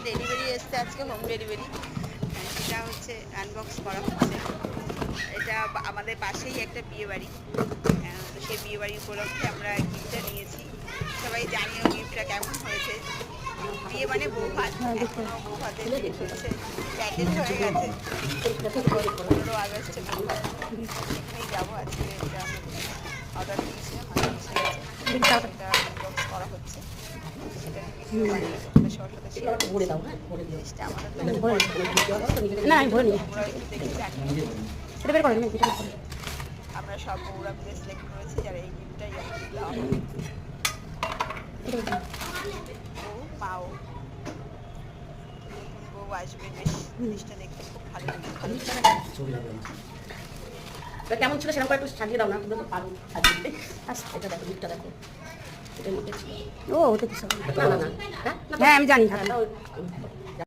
Delivery এসছে আজকে, home delivery. সেটা হচ্ছে আনবক্স করা হচ্ছে। এটা আমাদের পাশেই একটা বিয়ে বাড়ি, তো সেই বিয়ে বাড়ি উপলক্ষে আমরা গিফটটা নিয়েছি। সবাই জানিও গিফটটা কেমন হয়েছে। বিয়ে মানে বউ ভাত, এখনো বউ ভাতের জিনিস হচ্ছে, প্যাকেজ হয়ে গেছে। 15 আগস্টে বউ ভাত, সেখানেই যাবো আজকে। এটা অর্ডার দিয়েছিলাম, সেটা আনবক্স করা হচ্ছে। সেটা ভিডিও বানিয়ে তোমাদের সবার সাথে শেয়ার করছি। জিনিসটা আমাদের তো তোমরা একটু দেখে জানিও। আমরা সব বউরা মিলে সিলেক্ট করেছি যারা এই গিফটটাই আমাদের দেওয়া হবে। বউ পাও, নতুন বউ আসবে, বেশ জিনিসটা দেখতে খুব ভালো লাগে। কেমন ছিল সেরকম একটু সাজিয়ে দাও না, তুমি তো পারো সাজিয়ে। আচ্ছা এটা দেখো, গিফটটা দেখো। এটা নিতে ছিল। ও ওটা কি সব? না না না। হ্যাঁ আমি জানি।